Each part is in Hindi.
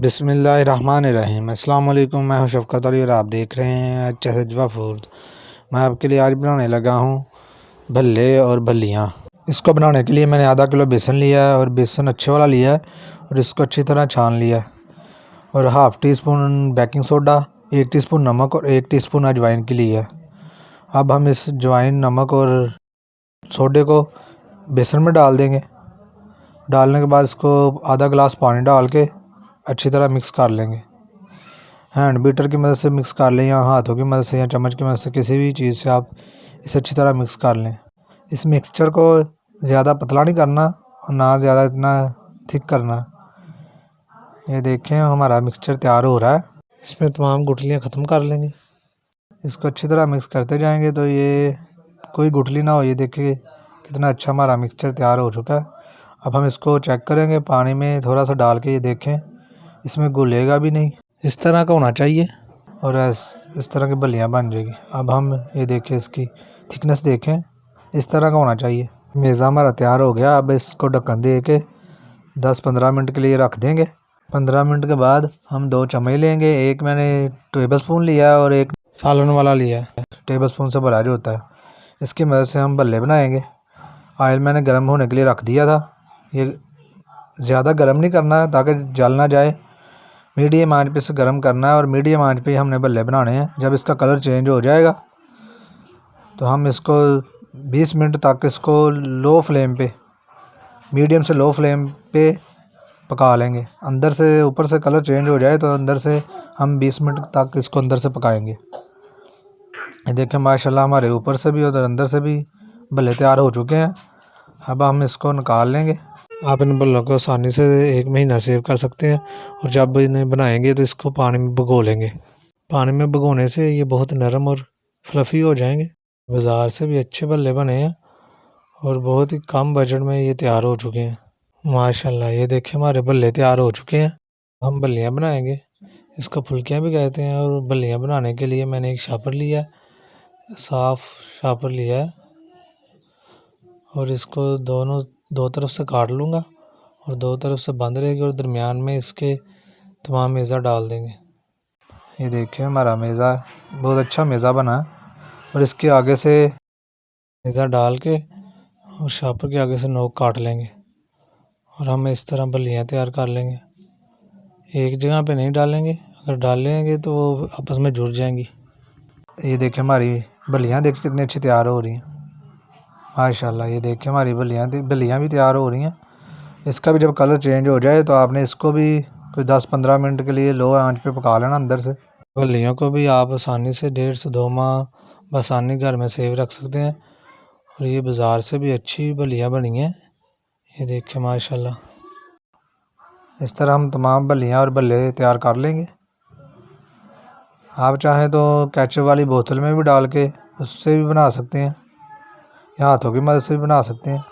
बिस्मिल्लाहिर्रहमानिर्रहीम। अस्सलाम वालेकुम। मैं हूं शफ़क़त अली और आप देख रहे हैं चहजवा फूड। मैं आपके लिए आज बनाने लगा हूं भल्ले और भल्लियां। इसको बनाने के लिए मैंने आधा किलो बेसन लिया है और बेसन अच्छे वाला लिया है और इसको अच्छी तरह छान लिया है और half tea spoon baking soda, 1 teaspoon नमक और 1 टीस्पून अजवाइन की ली है। अब हम इस अजवाइन, नमक और सोडे को बेसन में डाल देंगे। डालने के बाद इसको आधा गिलास पानी डाल के अच्छी तरह मिक्स कर लेंगे। हैंड बीटर की मदद से मिक्स कर लें या हाथों की मदद से या चम्मच की मदद से, किसी भी चीज़ से आप इसे अच्छी तरह मिक्स कर लें। इस मिक्सचर को ज़्यादा पतला नहीं करना और ना ज़्यादा इतना थिक करना। ये देखें हमारा मिक्सचर तैयार हो रहा है। इसमें तमाम गुठलियाँ ख़त्म कर लेंगे। इसको अच्छी तरह मिक्स करते जाएंगे तो ये कोई गुठली ना हो। ये देखिए कितना अच्छा हमारा मिक्सचर तैयार हो चुका है। अब हम इसको चेक करेंगे पानी में थोड़ा सा डाल के। ये देखें इसमें घुलेगा भी नहीं, इस तरह का होना चाहिए और इस तरह की बल्लियाँ बन जाएगी। अब हम ये देखें इसकी थिकनेस देखें, इस तरह का होना चाहिए। मेज़ा हमारा तैयार हो गया। अब इसको ढक्कन दे के 10-15 मिनट के लिए रख देंगे। 15 मिनट के बाद हम 2 चम्मच लेंगे। एक मैंने टेबल स्पून लिया और एक सालन वाला लिया है, टेबल स्पून से बड़ा जो होता है। इसकी मदद से हम भल्ले बनाएंगे। ऑयल मैंने गर्म होने के लिए रख दिया था। ये ज़्यादा गर्म नहीं करना है ताकि जल ना जाए, मीडियम आंच पे इसे गर्म करना है और मीडियम आंच पे हमने भल्ले बनाने हैं। जब इसका कलर चेंज हो जाएगा तो हम इसको 20 मिनट तक इसको लो फ्लेम पे, मीडियम से लो फ्लेम पे पका लेंगे। अंदर से ऊपर से कलर चेंज हो जाए तो अंदर से हम 20 मिनट तक इसको अंदर से पकाएंगे। ये देखें माशाल्लाह हमारे ऊपर से भी और अंदर से भी भल्ले तैयार हो चुके हैं। अब हम इसको निकाल लेंगे। आप इन भल्लों को आसानी से 1 महीना सेव कर सकते हैं और जब इन्हें बनाएंगे तो इसको पानी में भिगो लेंगे। पानी में भिगोने से ये बहुत नरम और फ्लफ़ी हो जाएंगे। बाज़ार से भी अच्छे भल्ले बने हैं और बहुत ही कम बजट में ये तैयार हो चुके हैं माशाल्लाह। ये देखिए हमारे भल्ले तैयार हो चुके हैं। हम भल्लियाँ बनाएंगे, इसको फुल्कियाँ भी कहते हैं। और भल्लियाँ बनाने के लिए मैंने एक शापर लिया है, साफ़ शापर लिया है और इसको दो तरफ से काट लूँगा और 2 तरफ से बंद रहेगी और दरमियान में इसके तमाम मेज़ा डाल देंगे। ये देखिए हमारा मेज़ा बहुत अच्छा मेज़ा बना है और इसके आगे से मेज़ा डाल के और शापर के आगे से नोक काट लेंगे और हम इस तरह भल्लियाँ तैयार कर लेंगे। एक जगह पे नहीं डालेंगे, अगर डालेंगे तो वो आपस में जुड़ जाएंगी। ये देखिए हमारी भल्लियाँ देखिए कितनी अच्छी तैयार हो रही हैं माशाल्लाह। ये देखिए हमारी भल्लियाँ भी तैयार हो रही हैं। इसका भी जब कलर चेंज हो जाए तो आपने इसको भी कोई 10-15 मिनट के लिए लो आंच पे पका लेना अंदर से। भल्लियों को भी आप आसानी से 1.5 से 2 माह बसानी घर में सेव रख सकते हैं और ये बाज़ार से भी अच्छी भल्लियाँ बनी हैं। ये देखिए माशाल्लाह। इस तरह हम तमाम भल्लियाँ और भल्ले तैयार कर लेंगे। आप चाहें तो केचप वाली बोतल में भी डाल के उससे भी बना सकते हैं या हाथों की मदद से भी बना सकते हैं।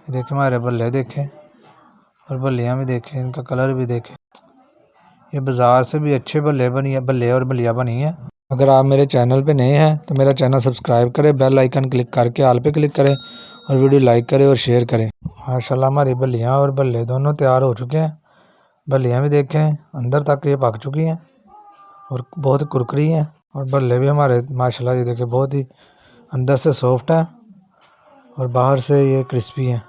देखें हमारे भल्ले देखें और भल्लियाँ भी देखें, इनका कलर भी देखें। ये बाज़ार से भी अच्छे भल्ले और भल्लियाँ बनी हैं। अगर आप मेरे चैनल पे नए हैं तो मेरा चैनल सब्सक्राइब करें, बेल आइकन क्लिक करके ऑल पे क्लिक करें और वीडियो लाइक करें और शेयर करें। माशाल्लाह हमारी भल्लियाँ और भल्ले दोनों तैयार हो चुके हैं। भल्लियाँ भी देखें अंदर तक ये पक चुकी हैं और बहुत ही कुरकुरी हैं और भल्ले भी हमारे माशाल्लाह ये देखें बहुत ही अंदर से सॉफ्ट हैं और बाहर से ये क्रिस्पी हैं।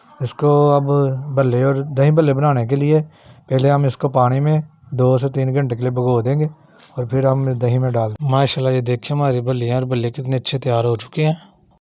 इसको अब भल्ले और दही भल्ले बनाने के लिए पहले हम इसको पानी में 2 से 3 घंटे के लिए भिगो देंगे और फिर हम दही में डाल देंगे। माशाल्लाह ये देखिए हमारी भल्लियाँ और भल्ले कितने अच्छे तैयार हो चुके हैं।